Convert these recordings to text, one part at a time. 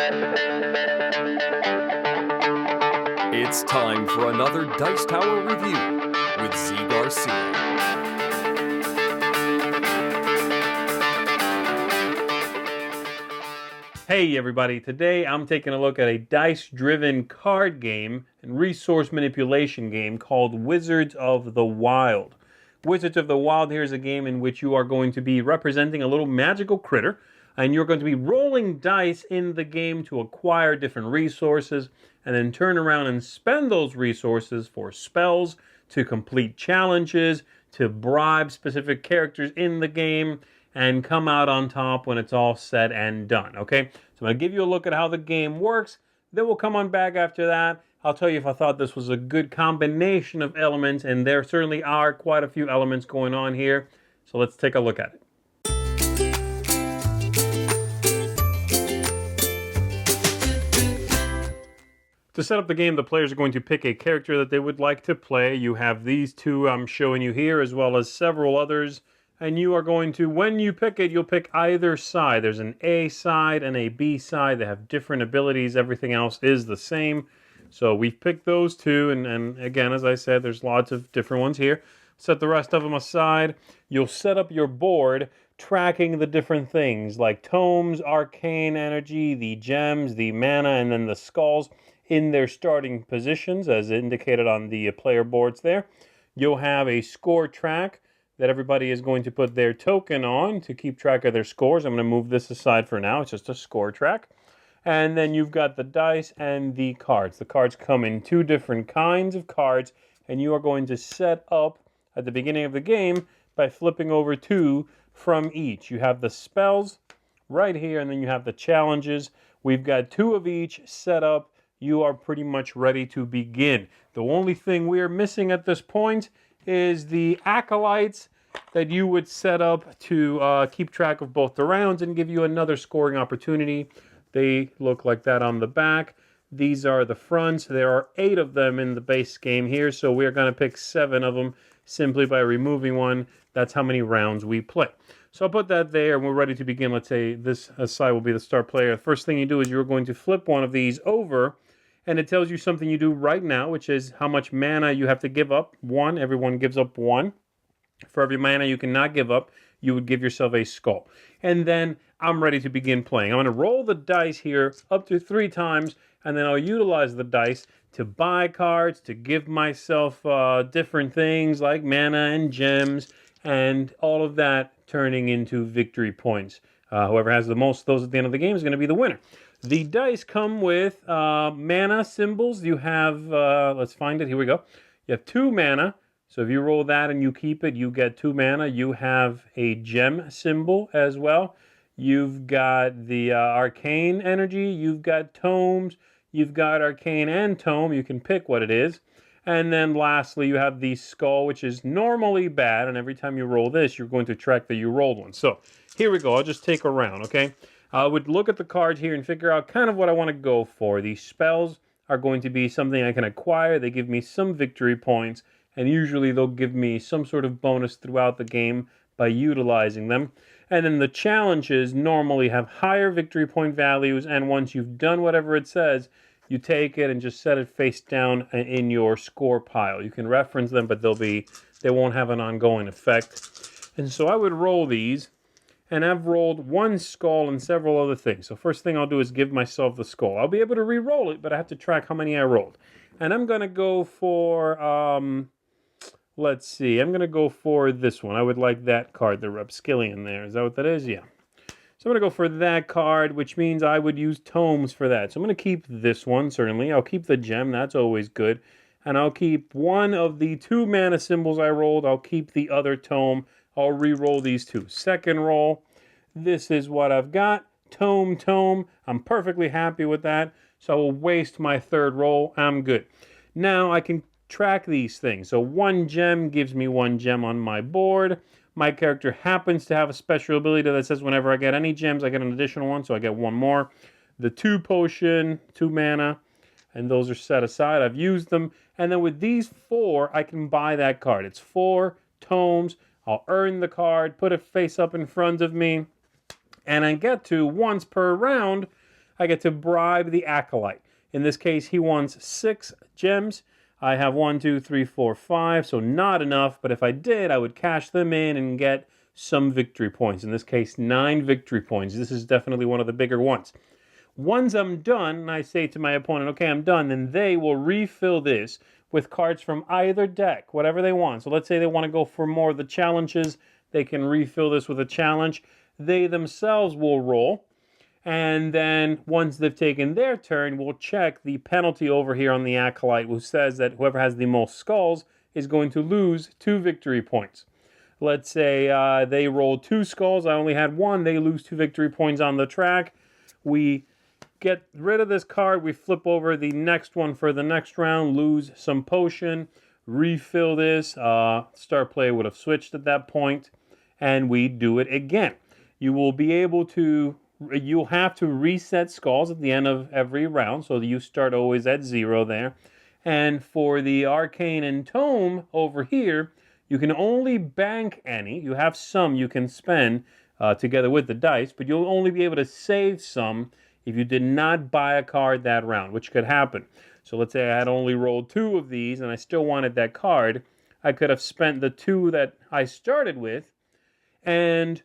It's time for another Dice Tower review with Z Garcia. Hey everybody, today I'm taking a look at a dice-driven card game and resource manipulation game called Wizards of the Wild. Wizards of the Wild here is a game in which you are going to be representing a little magical critter, and you're going to be rolling dice in the game to acquire different resources and then turn around and spend those resources for spells, to complete challenges, to bribe specific characters in the game, and come out on top when it's all said and done, okay? So I'm going to give you a look at how the game works. Then we'll come on back after that. I'll tell you if I thought this was a good combination of elements, and there certainly are quite a few elements going on here. So let's take a look at it. To set up the game, the players are going to pick a character that they would like to play. You have these two I'm showing you here, as well as several others. And you are going to, when you pick it, you'll pick either side. There's an A side and a B side. They have different abilities. Everything else is the same. So we've picked those two. And again, as I said, there's lots of different ones here. Set the rest of them aside. You'll set up your board tracking the different things like tomes, arcane energy, the gems, the mana, and then the skulls in their starting positions as indicated on the player boards there. You'll have a score track that everybody is going to put their token on to keep track of their scores. I'm going to move this aside for now. It's just a score track. And then you've got the dice and the cards. The cards come in two different kinds of cards, and you are going to set up at the beginning of the game by flipping over two from each. You have the spells right here, and then you have the challenges. We've got two of each set up. You are pretty much ready to begin. The only thing we are missing at this point is the acolytes that you would set up to keep track of both the rounds and give you another scoring opportunity. They look like that on the back. These are the fronts. There are 8 of them in the base game here, so we're going to pick 7 of them simply by removing one. That's how many rounds we play. So I'll put that there, and we're ready to begin. Let's say this side will be the star player. The first thing you do is you're going to flip one of these over, and it tells you something you do right now, which is how much mana you have to give up. 1. Everyone gives up 1. For every mana you cannot give up, you would give yourself a skull. And then I'm ready to begin playing. I'm going to roll the dice here up to 3 times, and then I'll utilize the dice to buy cards, to give myself different things like mana and gems, and all of that turning into victory points. Whoever has the most of those at the end of the game is going to be the winner. The dice come with mana symbols. You have, let's find it, here we go. You have 2 mana. So if you roll that and you keep it, you get 2 mana. You have a gem symbol as well. You've got the arcane energy. You've got tomes. You've got arcane and tome. You can pick what it is. And then lastly, you have the skull, which is normally bad. And every time you roll this, you're going to track that you rolled one. So here we go. I'll just take a round, okay? I would look at the cards here and figure out kind of what I want to go for. These spells are going to be something I can acquire. They give me some victory points, and usually they'll give me some sort of bonus throughout the game by utilizing them. And then the challenges normally have higher victory point values, and once you've done whatever it says, you take it and just set it face down in your score pile. You can reference them, but they won't have an ongoing effect. And so I would roll these. And I've rolled 1 skull and several other things. So first thing I'll do is give myself the skull. I'll be able to re-roll it, but I have to track how many I rolled. And I'm going to go for, let's see, I'm going to go for this one. I would like that card, the Repskillion there. Is that what that is? Yeah. So I'm going to go for that card, which means I would use tomes for that. So I'm going to keep this one, certainly. I'll keep the gem. That's always good. And I'll keep one of the 2 mana symbols I rolled. I'll keep the other tome. I'll re-roll these 2. Second roll, this is what I've got. Tome, tome. I'm perfectly happy with that. So I will waste my 3rd roll. I'm good. Now I can track these things. So 1 gem gives me 1 gem on my board. My character happens to have a special ability that says whenever I get any gems, I get an additional one. So I get 1 more. The 2 potion, 2 mana. And those are set aside. I've used them. And then with these 4, I can buy that card. It's 4 tomes. I'll earn the card, put it face up in front of me, and I get to, once per round, I get to bribe the acolyte. In this case, he wants 6 gems. I have 1, 2, 3, 4, 5, so not enough, but if I did, I would cash them in and get some victory points. In this case, 9 victory points. This is definitely one of the bigger ones. Once I'm done, and I say to my opponent, okay, I'm done, then they will refill this with cards from either deck, whatever they want. So let's say they want to go for more of the challenges, they can refill this with a challenge. They themselves will roll, and then once they've taken their turn, we'll check the penalty over here on the Acolyte, who says that whoever has the most skulls is going to lose 2 victory points. Let's say they roll 2 skulls, I only had 1, they lose 2 victory points on the track. We get rid of this card, we flip over the next one for the next round, lose some potion, refill this, star player would have switched at that point, and we do it again. You'll have to reset skulls at the end of every round, so you start always at 0 there. And for the Arcane and Tome over here, you can only bank any. You have some you can spend together with the dice, but you'll only be able to save some if you did not buy a card that round, which could happen. So let's say I had only rolled 2 of these and I still wanted that card. I could have spent the 2 that I started with, and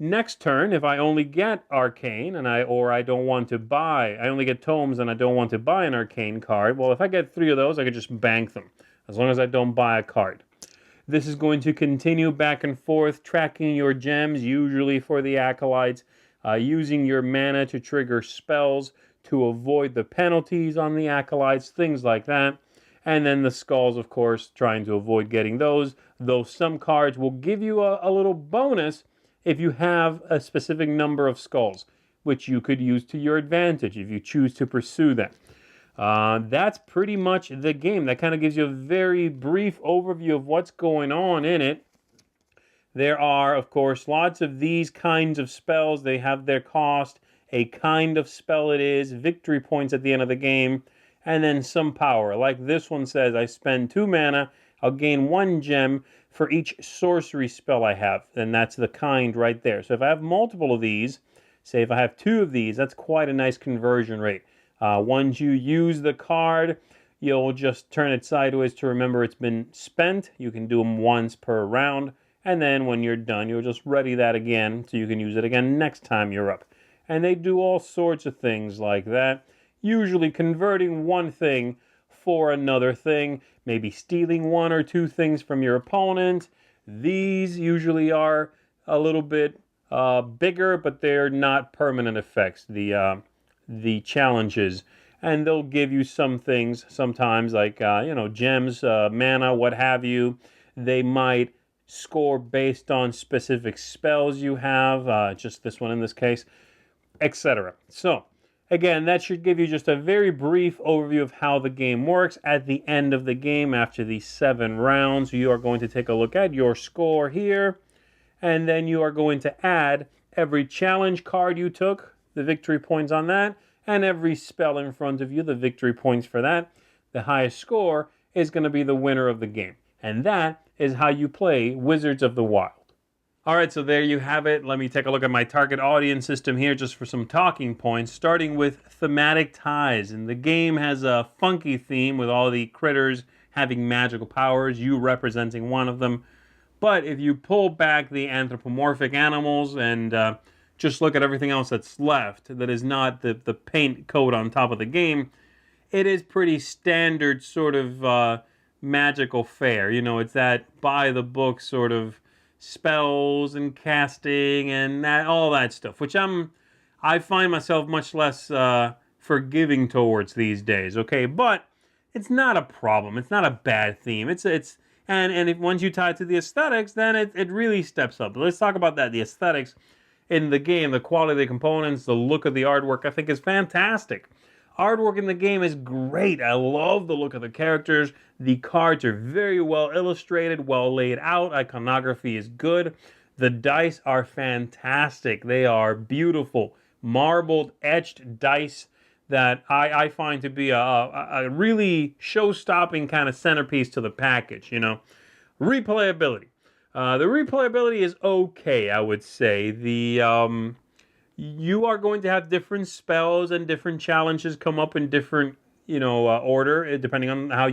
next turn, if I only get Arcane or I don't want to buy, I only get Tomes and I don't want to buy an Arcane card, well, if I get 3 of those, I could just bank them, as long as I don't buy a card. This is going to continue back and forth, tracking your gems, usually for the Acolytes, using your mana to trigger spells to avoid the penalties on the Acolytes, things like that. And then the skulls, of course, trying to avoid getting those, though some cards will give you a little bonus if you have a specific number of skulls, which you could use to your advantage if you choose to pursue that. That's pretty much the game. That kind of gives you a very brief overview of what's going on in it. There are, of course, lots of these kinds of spells. They have their cost, a kind of spell it is, victory points at the end of the game, and then some power. Like this one says, I spend 2 mana, I'll gain 1 gem for each sorcery spell I have, and that's the kind right there. So if I have multiple of these, say if I have 2 of these, that's quite a nice conversion rate. Once you use the card, you'll just turn it sideways to remember it's been spent. You can do them once per round. And then when you're done, you'll just ready that again so you can use it again next time you're up. And they do all sorts of things like that, usually converting one thing for another thing, maybe stealing 1 or 2 things from your opponent. These usually are a little bit bigger, but they're not permanent effects, the challenges. And they'll give you some things sometimes like, gems, mana, what have you. They might score based on specific spells you have, just this one in this case, etc. So, again, that should give you just a very brief overview of how the game works. At the end of the game, after these 7 rounds, you are going to take a look at your score here, and then you are going to add every challenge card you took, the victory points on that, and every spell in front of you, the victory points for that. The highest score is going to be the winner of the game. And that is how you play Wizards of the Wild. All right, so there you have it. Let me take a look at my target audience system here just for some talking points, starting with thematic ties. And the game has a funky theme with all the critters having magical powers, you representing one of them. But if you pull back the anthropomorphic animals and just look at everything else that's left, that is not the paint coat on top of the game, it is pretty standard sort of magical fare. It's that by-the-book sort of spells and casting and all that stuff, which I find myself much less forgiving towards these days. Okay, but it's not a problem. It's not a bad theme. And if once you tie it to the aesthetics, then it really steps up. Let's talk about that. The aesthetics in the game, the quality of the components, the look of the artwork, I think is fantastic. Artwork in the game is great. I love the look of the characters. The cards are very well illustrated, well laid out. Iconography is good. The dice are fantastic. They are beautiful, marbled, etched dice that I find to be a really show-stopping kind of centerpiece to the package. Replayability. The replayability is okay, I would say. You are going to have different spells and different challenges come up in different, order, depending on how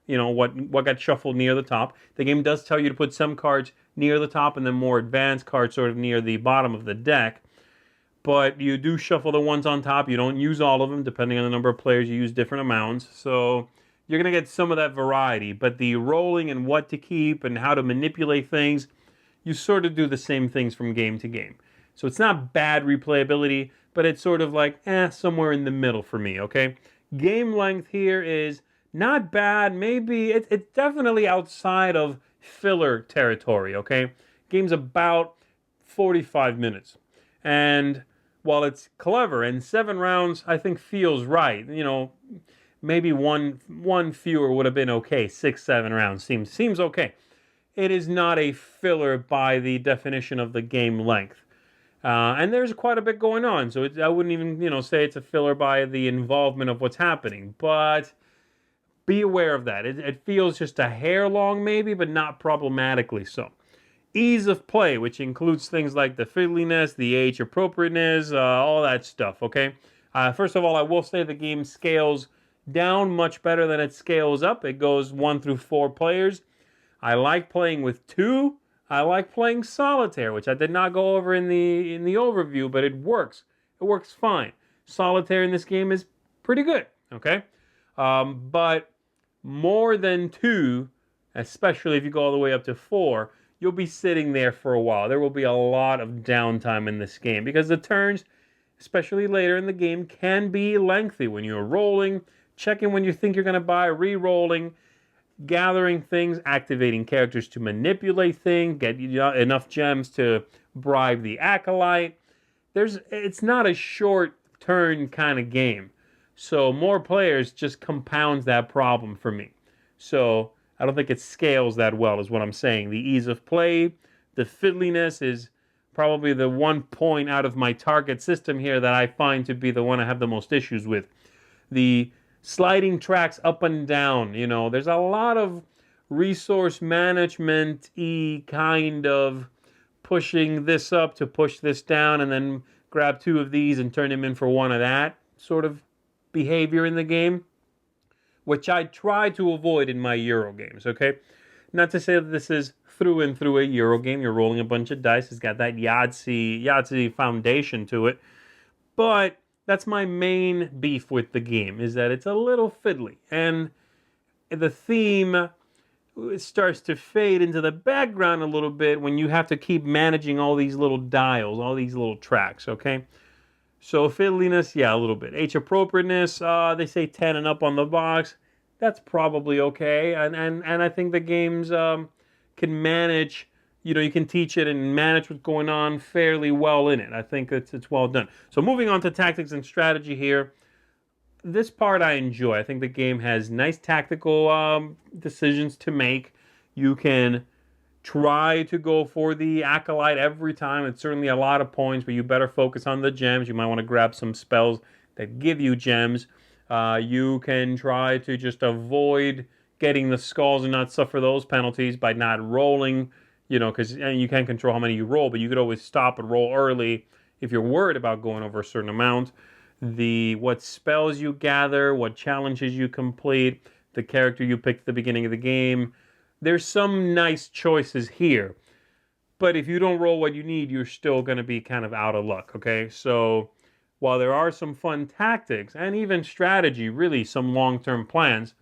what got shuffled near the top. The game does tell you to put some cards near the top and then more advanced cards sort of near the bottom of the deck. But you do shuffle the ones on top. You don't use all of them. Depending on the number of players, you use different amounts. So you're going to get some of that variety. But the rolling and what to keep and how to manipulate things, you sort of do the same things from game to game. So it's not bad replayability, but it's sort of like, somewhere in the middle for me, okay? Game length here is not bad. Maybe it's definitely outside of filler territory, okay? Game's about 45 minutes. And while it's clever, and 7 rounds I think feels right. Maybe one fewer would have been okay. 6, 7 rounds seems okay. It is not a filler by the definition of the game length. And there's quite a bit going on, so I wouldn't even say it's a filler by the involvement of what's happening. But be aware of that. It feels just a hair long maybe, but not problematically so. Ease of play, which includes things like the fiddliness, the age appropriateness, all that stuff, okay? First of all, I will say the game scales down much better than it scales up. It goes 1 through 4 players. I like playing with 2. I like playing solitaire, which I did not go over in the overview, but it works. It works fine. Solitaire in this game is pretty good, okay? But more than 2, especially if you go all the way up to 4, you'll be sitting there for a while. There will be a lot of downtime in this game because the turns, especially later in the game, can be lengthy when you're rolling, checking when you think you're going to buy, re-rolling, gathering things, activating characters to manipulate things, get enough gems to bribe the acolyte. It's not a short turn kind of game. So more players just compounds that problem for me. So I don't think it scales that well is what I'm saying. The ease of play, the fiddliness is probably the one point out of my target system here that I find to be the one I have the most issues with. The sliding tracks up and down, there's a lot of resource management-y kind of pushing this up to push this down and then grab 2 of these and turn them in for 1 of that sort of behavior in the game, which I try to avoid in my Euro games, okay? Not to say that this is through and through a Euro game. You're rolling a bunch of dice. It's got that Yahtzee foundation to it. But that's my main beef with the game, is that it's a little fiddly. And the theme starts to fade into the background a little bit when you have to keep managing all these little dials, all these little tracks, okay? So fiddliness, yeah, a little bit. Age appropriateness, they say 10 and up on the box. That's probably okay. And I think the games can manage, you can teach it and manage what's going on fairly well in it. I think it's well done. So moving on to tactics and strategy here. This part I enjoy. I think the game has nice tactical decisions to make. You can try to go for the acolyte every time. It's certainly a lot of points, but you better focus on the gems. You might want to grab some spells that give you gems. You can try to just avoid getting the skulls and not suffer those penalties by not rolling, because you can't control how many you roll, but you could always stop and roll early if you're worried about going over a certain amount. What spells you gather, what challenges you complete, the character you pick at the beginning of the game. There's some nice choices here, but if you don't roll what you need, you're still going to be kind of out of luck, okay? So while there are some fun tactics and even strategy, really some long-term plans,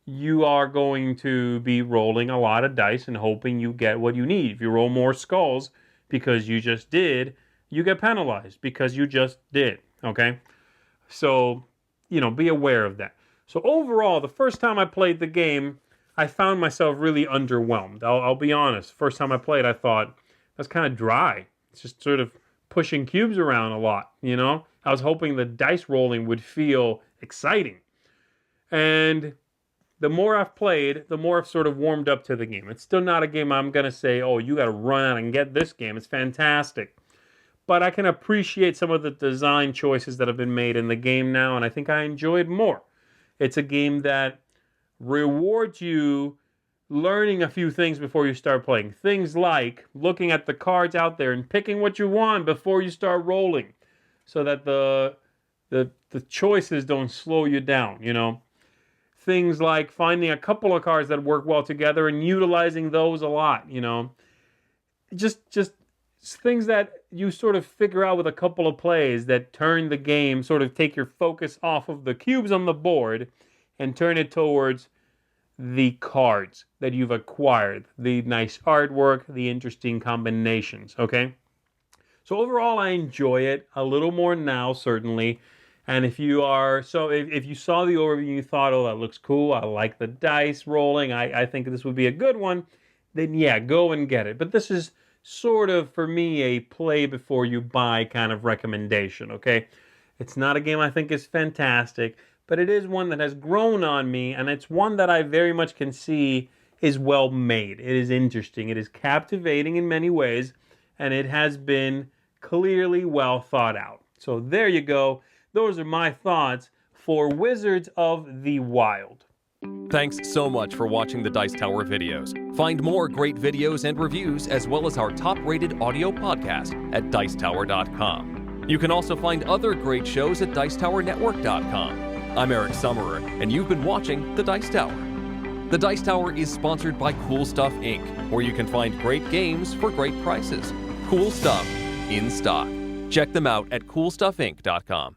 you are going to be rolling a lot of dice and hoping you get what you need. If you roll more skulls because you just did, you get penalized because you just did, okay? So, be aware of that. So overall, the first time I played the game, I found myself really underwhelmed. I'll be honest. First time I played, I thought, that's kind of dry. It's just sort of pushing cubes around a lot, I was hoping the dice rolling would feel exciting. And the more I've played, the more I've sort of warmed up to the game. It's still not a game I'm going to say, oh, you got to run out and get this game. It's fantastic. But I can appreciate some of the design choices that have been made in the game now, and I think I enjoy it more. It's a game that rewards you learning a few things before you start playing. Things like looking at the cards out there and picking what you want before you start rolling. so that the choices don't slow you down, you know. Things like finding a couple of cards that work well together and utilizing those a lot, you know. Just things that you sort of figure out with a couple of plays that turn the game, sort of take your focus off of the cubes on the board and turn it towards the cards that you've acquired, the nice artwork, the interesting combinations, okay? So overall, I enjoy it a little more now, certainly. And if you saw the overview and you thought, oh, that looks cool, I like the dice rolling, I think this would be a good one, then yeah, go and get it. But this is sort of, for me, a play before you buy kind of recommendation, okay? It's not a game I think is fantastic, but it is one that has grown on me, and it's one that I very much can see is well made. It is interesting. It is captivating in many ways, and it has been clearly well thought out. So there you go. Those are my thoughts for Wizards of the Wild. Thanks so much for watching the Dice Tower videos. Find more great videos and reviews, as well as our top-rated audio podcast at Dicetower.com. You can also find other great shows at Dicetowernetwork.com. I'm Eric Summerer, and you've been watching The Dice Tower. The Dice Tower is sponsored by Cool Stuff Inc., where you can find great games for great prices. Cool stuff in stock. Check them out at CoolStuffInc.com.